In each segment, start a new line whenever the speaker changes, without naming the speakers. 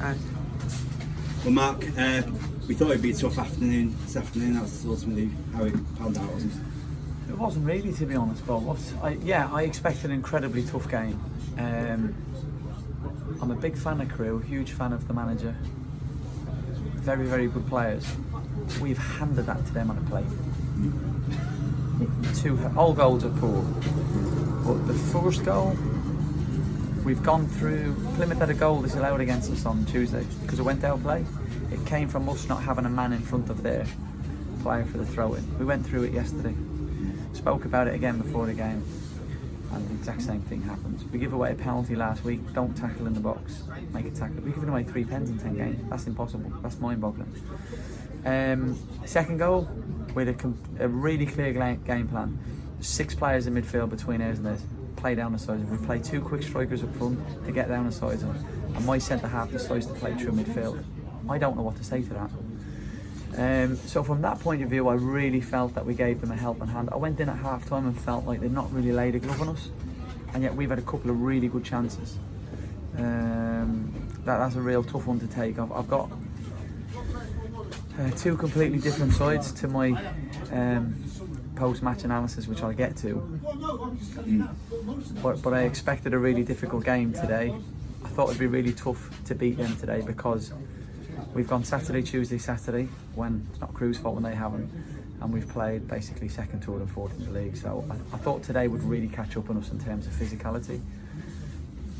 Hi.
Well, Mark, we thought it'd be a tough afternoon this afternoon. That's ultimately how it panned out, wasn't it?
It wasn't really, to be honest, Bob. I expected an incredibly tough game. I'm a big fan of Crewe, huge fan of the manager. Very, very good players. We've handed that to them on a plate. All goals are poor. But the first goal, we've gone through. Plymouth had a goal disallowed against us on Tuesday because it went out play. It came from us not having a man in front of their player for the throw-in. We went through it yesterday. Spoke about it again before the game, and the exact same thing happens. We give away a penalty last week. Don't tackle in the box. Make a tackle. We've given away 3 pens in 10 games. That's impossible. That's mind-boggling. Second goal, we had a really clear game plan. 6 players in midfield between ours and theirs. Play down the sides. We play 2 quick strikers up front to get down the sides, and my centre half decides to play through midfield. I don't know what to say to that. So from that point of view, I really felt that we gave them a helping hand. I went in at half time and felt like they'd not really laid a glove on us, and yet we've had a couple of really good chances. That's a real tough one to take. I've got 2 completely different sides to my post-match analysis, which I'll get to. But I expected a really difficult game today. I thought it'd be really tough to beat them today because we've gone Saturday, Tuesday, Saturday, when it's not Crewe's fault when they haven't, and we've played basically second, third and fourth in the league. So I thought today would really catch up on us in terms of physicality,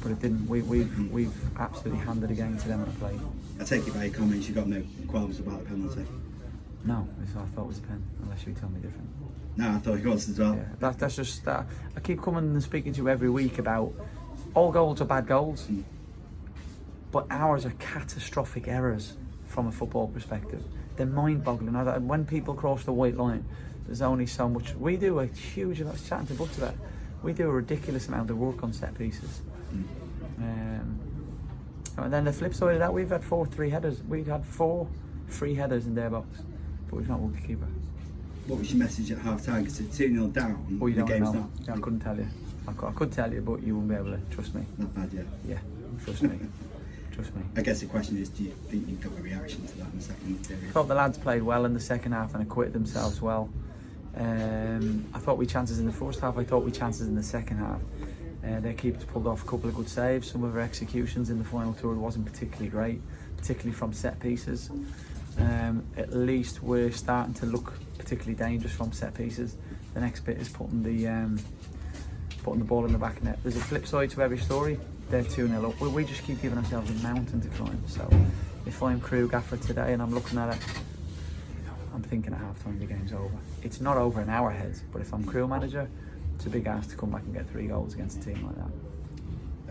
but it didn't. We've absolutely handed the game to them on the plate.
I take it by your comments, you've got no qualms about the penalty?
No, I thought it was a pen, unless you tell me different.
No, I thought it was as well.
Yeah, that's just that. I keep coming and speaking to you every week about all goals are bad goals, but ours are catastrophic errors from a football perspective. They're mind-boggling. When people cross the white line, there's only so much. We do a huge amount. I was chatting to Butch about. We do a ridiculous amount of work on set pieces. And then the flip side of that, we've had 4 3-headers. We've had 4 free headers in their box, but we've not walked the keeper.
What was your message at half time? Because it's 2-0 down.
Well, you
the
don't
game's
know.
not.
I couldn't tell you. I could tell you, but you wouldn't be able to. Trust me.
Not bad, yeah.
Yeah, trust me. Trust me.
I guess the question is, do you think you got a reaction to that in the second period?
I thought the lads played well in the second half and acquitted themselves well. I thought we chances in the first half. I thought we chances in the second half. Their keepers pulled off a couple of good saves. Some of our executions in the final third wasn't particularly great, particularly from set pieces. At least we're starting to look particularly dangerous from set pieces. The next bit is putting the ball in the back of net. There's a flip side to every story. They're 2-0 up. We just keep giving ourselves a mountain to climb. So if I'm Crewe gaffer today and I'm looking at it, I'm thinking at half time the game's over. It's not over in our heads, but if I'm Crewe manager, it's a big ask to come back and get 3 goals against a team like that.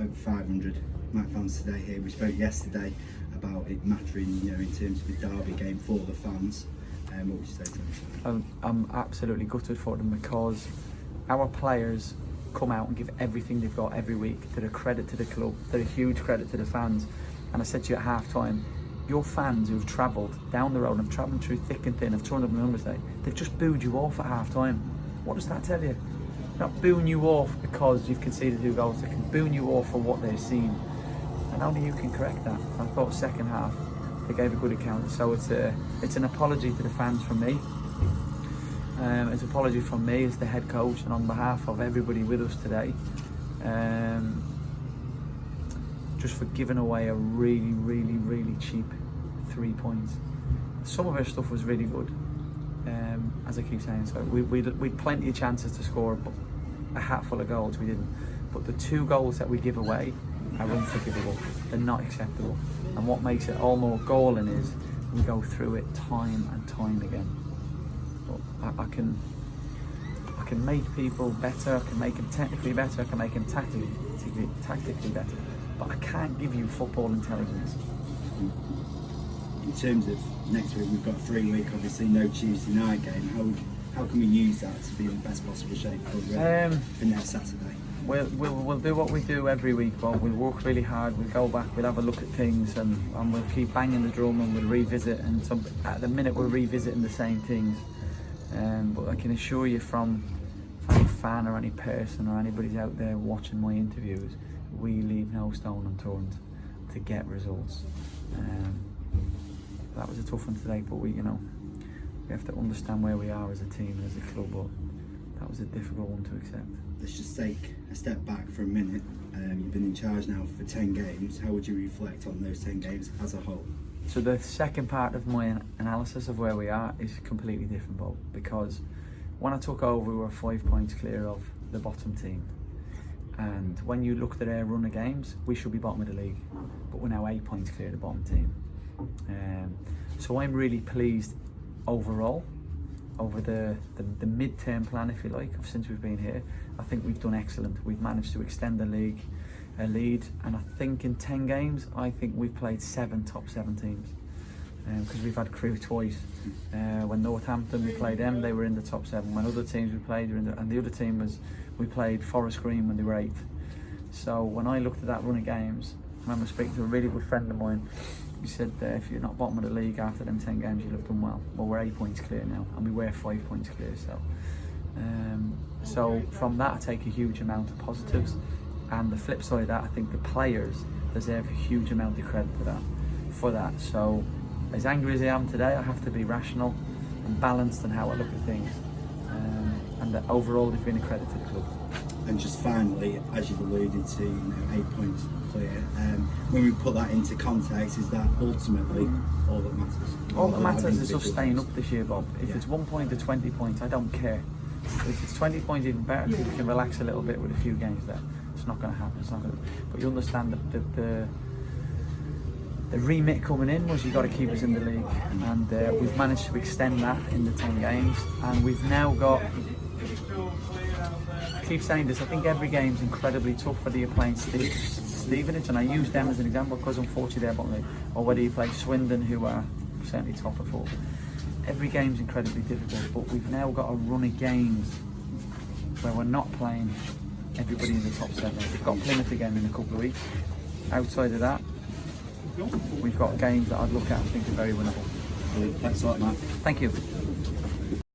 Over 500 Mac fans today here. We spoke yesterday about it mattering, in terms of the derby game for the fans. What would you say to them?
I'm absolutely gutted for them because our players come out and give everything they've got every week. They're a credit to the club. They're a huge credit to the fans. And I said to you at half time, your fans who've travelled down the road and have travelled through thick and thin, have turned up in numbers today, they've just booed you off at half time. What does that tell you? They're not booing you off because you've conceded 2 goals. They can booing you off for what they've seen. And only you can correct that. I thought second half they gave a good account. So it's an apology to the fans from me. It's an apology from me as the head coach and on behalf of everybody with us today, just for giving away a really, really, really cheap 3 points. Some of our stuff was really good, as I keep saying. So we'd plenty of chances to score, but a hatful of goals we didn't. But the 2 goals that we give away are unforgivable. They're not acceptable. And what makes it all more galling is we go through it time and time again. I can make people better, I can make them technically better, I can make them tactically better, but I can't give you football intelligence.
In terms of next week, we've got a 3-week, obviously no Tuesday night game. How can we use that to be in the best possible shape for next Saturday?
We'll do what we do every week, but we'll work really hard, we'll go back, we'll have a look at things and we'll keep banging the drum and we'll revisit, and at the minute we're revisiting the same things. But I can assure you from any fan or any person or anybody's out there watching my interviews, we leave no stone unturned to get results. That was a tough one today, but we have to understand where we are as a team and as a club, but that was a difficult one to accept.
Let's just take a step back for a minute. You've been in charge now for 10 games. How would you reflect on those 10 games as a whole?
So the second part of my analysis of where we are is completely different, Bob, because when I took over we were 5 points clear of the bottom team, and when you looked at our run of games we should be bottom of the league, but we're now 8 points clear of the bottom team. So I'm really pleased overall over the mid-term plan, if you like, since we've been here. I think we've done excellent. We've managed to extend the league lead, and I think in 10 games I think we've played 7 top 7 teams, because we've had Crewe twice. When Northampton we played them, they were in the top 7. When other teams we played were and the other team was, we played Forest Green when they were 8th. So when I looked at that run of games, I remember speaking to a really good friend of mine. He said, if you're not bottom of the league after them 10 games, you'll have done well. Well, we're 8 points clear now, and we were 5 points clear. So from that, I take a huge amount of positives. And the flip side of that, I think the players deserve a huge amount of credit for that. So as angry as I am today, I have to be rational and balanced in how I look at things. And that overall, they've been a credit to the club.
And just finally, as you've alluded to, 8 points clear. When we put that into context, is that ultimately all that matters?
All that matters is us staying up this year, Bob. If it's 1 point or 20 points, I don't care. If it's 20 points, even better, because we can relax a little bit with a few games there. It's not going to happen. It's not going to. But you understand that the remit coming in was you got to keep us in the league, and we've managed to extend that in the 10 games, and we've now got. I keep saying this. I think every game's incredibly tough, whether you're playing Stevenage, and I use them as an example because unfortunately they're bottom league, or whether you play Swindon, who are certainly top of 4. Every game's incredibly difficult, but we've now got a run of games where we're not playing everybody in the top 7. We've got Plymouth again in a couple of weeks. Outside of that, we've got games that I'd look at and think are very winnable.
Thanks a lot, Matt.
Thank you.